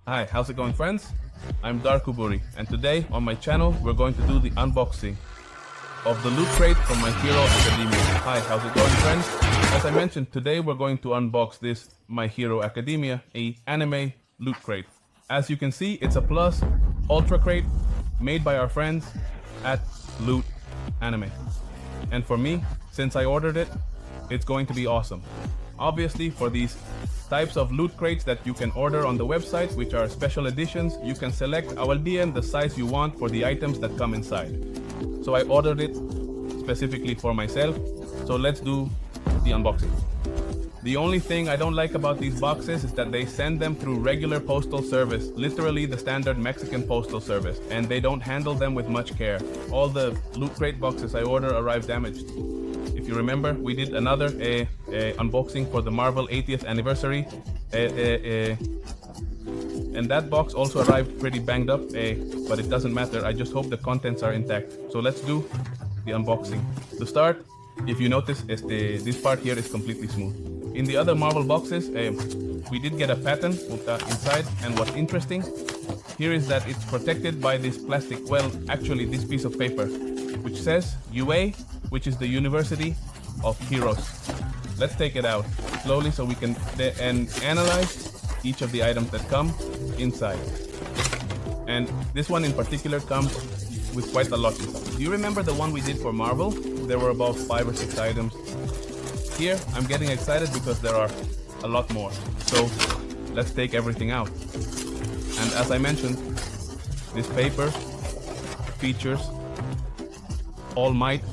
Hi, how's it going, friends? I'm Darkoburi, and today on my channel we're going to do the unboxing of the Loot Crate from My Hero Academia. Hi, how's it going, friends? As I mentioned, today we're going to unbox this My Hero Academia, a anime Loot Crate. As you can see, it's a Plus Ultra Crate made by our friends at Loot Anime. And for me, since I ordered it, it's going to be awesome. Obviously, for these types of loot crates that you can order on the website, which are special editions, you can select the size you want for the items that come inside. So I ordered it specifically for myself. So let's do the unboxing. The only thing I don't like about these boxes is that they send them through regular postal service, literally the standard Mexican postal service, and they don't handle them with much care. All the loot crate boxes I order arrive damaged. If you remember, we did another unboxing for the Marvel 80th anniversary, and that box also arrived pretty banged up, but it doesn't matter. I just hope the contents are intact. So let's do the unboxing. To start, if you notice, this part here is completely smooth. In the other Marvel boxes, we did get a pattern inside, and what's interesting here is that it's protected by this plastic, well, actually this piece of paper, which says UA, which is the University of Heroes. Let's take it out slowly so we can analyze each of the items that come inside. And this one in particular comes with quite a lot inside. Do you remember the one we did for Marvel? There were about 5 or 6 items. Here, I'm getting excited because there are a lot more. So let's take everything out. And as I mentioned, this paper features All Might,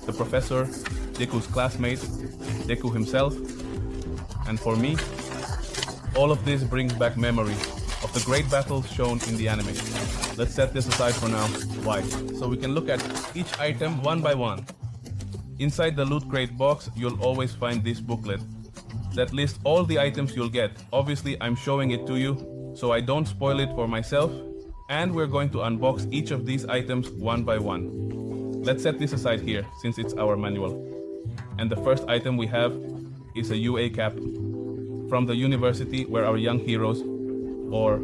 the professor, Deku's classmate, Deku himself. And for me, all of this brings back memories of the great battles shown in the anime. Let's set this aside for now. Why? So we can look at each item one by one. Inside the Loot Crate box, you'll always find this booklet that lists all the items you'll get. Obviously, I'm showing it to you, so I don't spoil it for myself. And we're going to unbox each of these items one by one. Let's set this aside here, since it's our manual. And the first item we have is a UA cap from the university where our young heroes or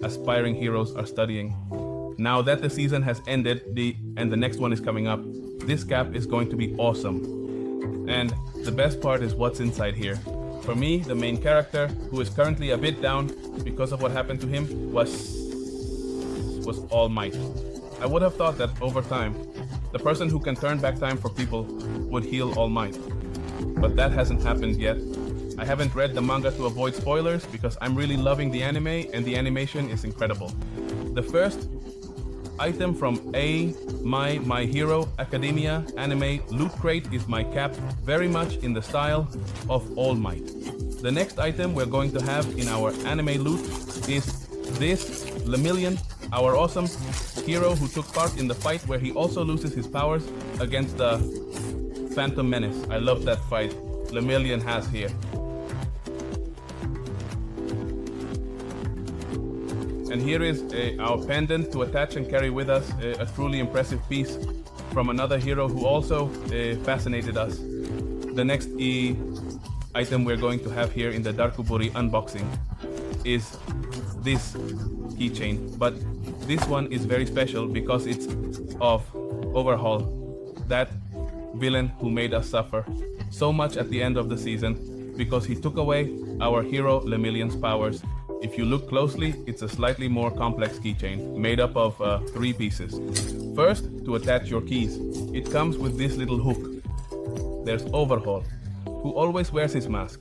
aspiring heroes are studying. Now that the season has ended and the next one is coming up, this cap is going to be awesome. And the best part is what's inside here. For me, the main character, who is currently a bit down because of what happened to him, was All Might. I would have thought that over time, the person who can turn back time for people would heal All Might. But that hasn't happened yet. I haven't read the manga to avoid spoilers because I'm really loving the anime and the animation is incredible. The first item from My Hero Academia anime Loot Crate is my cap, very much in the style of All Might. The next item we're going to have in our anime loot is this Lemillion, our awesome hero who took part in the fight where he also loses his powers against the Phantom Menace. I love that fight Lemillion has here. And here is our pendant to attach and carry with us, a truly impressive piece from another hero who also fascinated us. The next item we're going to have here in the Darkoburi unboxing is this keychain, but this one is very special because it's of Overhaul, that villain who made us suffer so much at the end of the season because he took away our hero Lemillion's powers. If you look closely, it's a slightly more complex keychain made up of 3 pieces. First, to attach your keys, it comes with this little hook. There's Overhaul, who always wears his mask,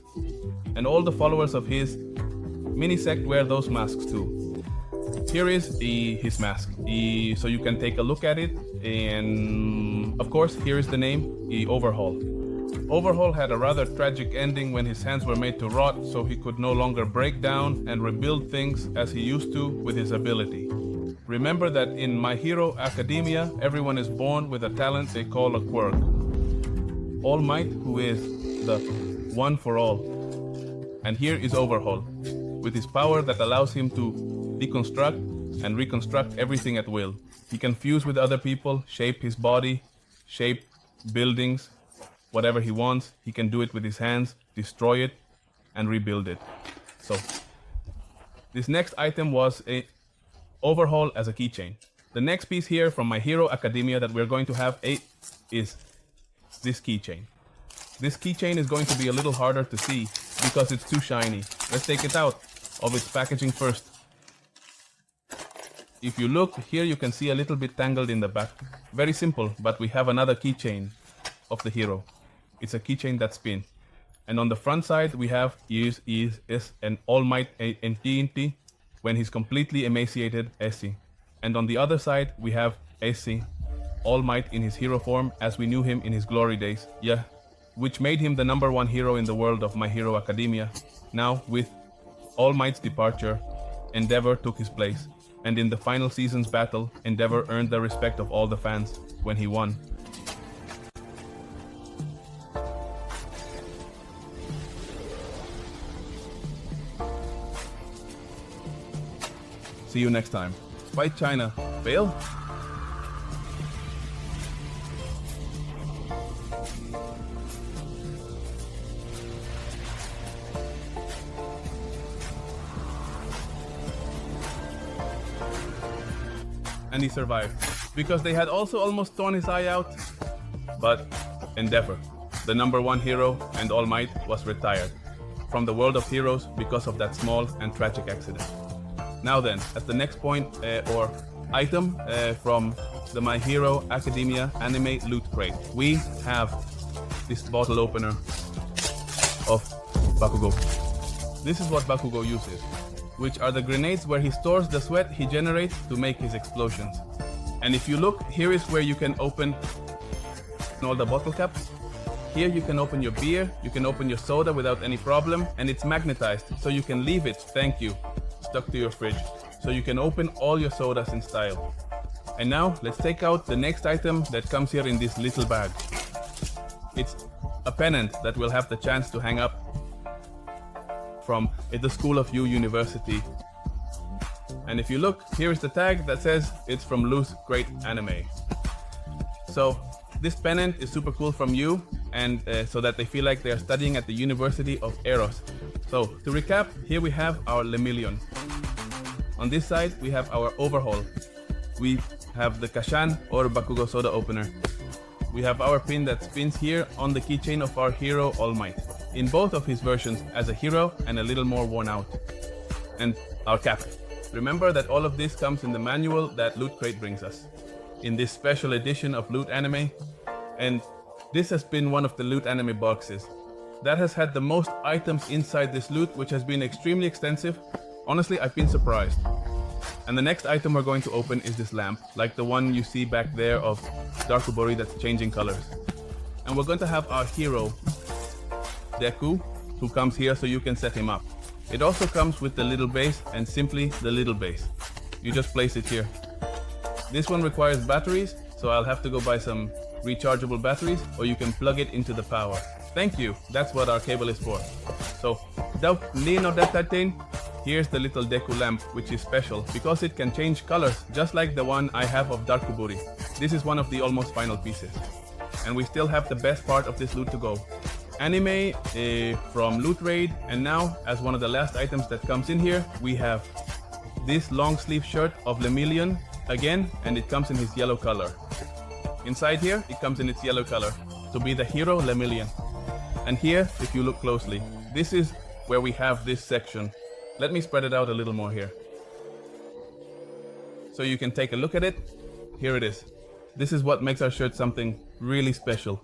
and all the followers of his mini-sect wear those masks too. Here is his mask, so you can take a look at it, and of course here is the name, Overhaul. Overhaul had a rather tragic ending when his hands were made to rot, so he could no longer break down and rebuild things as he used to with his ability. Remember that in My Hero Academia, everyone is born with a talent they call a quirk. All Might, who is the one for all. And here is Overhaul, with his power that allows him to deconstruct and reconstruct everything at will. He can fuse with other people, shape his body, shape buildings, whatever he wants. He can do it with his hands, destroy it, and rebuild it. So This next item was a overhaul as a keychain. The next piece here from My Hero Academia that we're going to have is this keychain. This keychain is going to be a little harder to see because it's too shiny. Let's take it out of its packaging first. If you look, here you can see a little bit tangled in the back. Very simple, but we have another keychain of the hero. It's a keychain that spins. And on the front side, we have is an All Might in TNT when he's completely emaciated Essie. And on the other side, we have Essie, All Might in his hero form as we knew him in his glory days. Yeah, which made him the #1 hero in the world of My Hero Academia. Now, with All Might's departure, Endeavor took his place. And in the final season's battle, Endeavor earned the respect of all the fans when he won. See you next time. Fight China. Fail? And he survived, because they had also almost torn his eye out. But Endeavor, the #1 hero and All Might, was retired from the world of heroes because of that small and tragic accident. Now then, at the next point or item from the My Hero Academia anime Lootcrate, we have this bottle opener of Bakugo. This is what Bakugo uses, which are the grenades where he stores the sweat he generates to make his explosions. And if you look, here is where you can open all the bottle caps. Here you can open your beer, you can open your soda without any problem, and it's magnetized, so you can leave it, thank you, stuck to your fridge. So you can open all your sodas in style. And now, let's take out the next item that comes here in this little bag. It's a pennant that will have the chance to hang up from the School of You University. And if you look, here is the tag that says it's from Lootcrate Anime. So this pennant is super cool from you, and so that they feel like they are studying at the University of Eros. So to recap, here we have our Lemillion. On this side, we have our overhaul. We have the Kashan or Bakugo soda opener. We have our pin that spins here on the keychain of our hero All Might, in both of his versions as a hero and a little more worn out. And our cap. Remember that all of this comes in the manual that Lootcrate brings us, in this special edition of Loot Anime. And this has been one of the Loot Anime boxes that has had the most items inside this loot, which has been extremely extensive. Honestly, I've been surprised. And the next item we're going to open is this lamp, like the one you see back there of Darkoburi that's changing colors. And we're going to have our hero, Deku, who comes here so you can set him up. It also comes with the little base and simply the little base. You just place it here. This one requires batteries, so I'll have to go buy some rechargeable batteries, or you can plug it into the power. Thank you, that's what our cable is for. So, here's the little Deku lamp, which is special because it can change colors, just like the one I have of Darkoburi. This is one of the almost final pieces. And we still have the best part of this loot to go. Anime from Loot Raid, and now, as one of the last items that comes in here, we have this long sleeve shirt of Lemillion again, and it comes in his yellow color. Inside here, it comes in its yellow color, to be the hero Lemillion. And here, if you look closely, this is where we have this section. Let me spread it out a little more here, so you can take a look at it. Here it is. This is what makes our shirt something really special.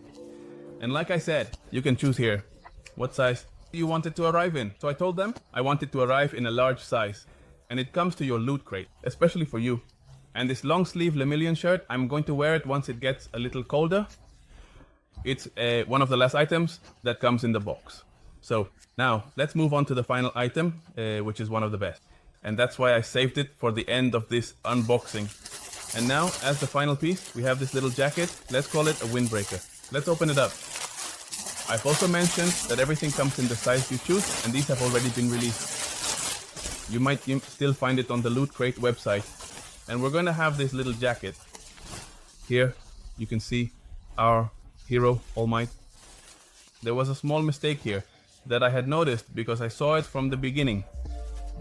And like I said, you can choose here what size you want it to arrive in. So I told them I want it to arrive in a large size. And it comes to your loot crate, especially for you. And this long sleeve Lemillion shirt, I'm going to wear it once it gets a little colder. It's one of the last items that comes in the box. So now let's move on to the final item, which is one of the best. And that's why I saved it for the end of this unboxing. And now, as the final piece, we have this little jacket. Let's call it a windbreaker. Let's open it up. I've also mentioned that everything comes in the size you choose, and these have already been released. You might still find it on the Lootcrate website. And we're going to have this little jacket. Here, you can see our hero, All Might. There was a small mistake here that I had noticed because I saw it from the beginning.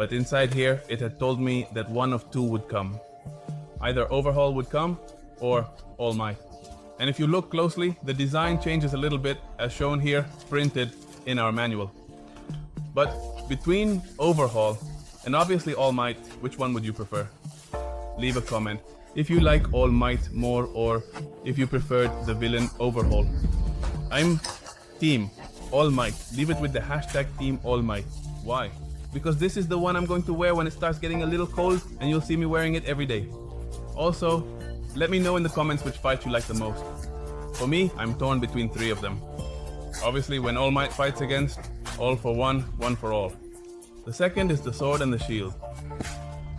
but inside here it had told me that one of two would come. Either Overhaul would come or All Might. And if you look closely, the design changes a little bit as shown here, printed in our manual. But between Overhaul and obviously All Might, which one would you prefer? Leave a comment if you like All Might more or if you preferred the villain Overhaul. I'm Team All Might. Leave it with the hashtag Team All Might. Why? Because this is the one I'm going to wear when it starts getting a little cold and you'll see me wearing it every day. Also, let me know in the comments which fight you like the most. For me, I'm torn between 3 of them. Obviously, when All Might fights against All for One, One for All. The second is the Sword and the Shield.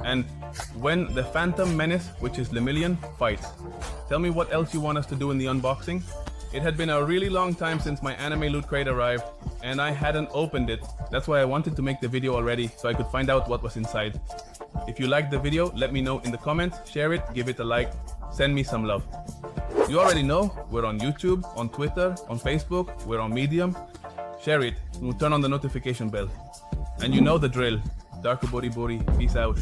And when the Phantom Menace, which is Lemillion, fights. Tell me what else you want us to do in the unboxing. It had been a really long time since my anime loot crate arrived, and I hadn't opened it. That's why I wanted to make the video already, so I could find out what was inside. If you liked the video, let me know in the comments, share it, give it a like, send me some love. You already know, we're on YouTube, on Twitter, on Facebook, we're on Medium. Share it, and turn on the notification bell. And you know the drill. Darkoburi, peace out.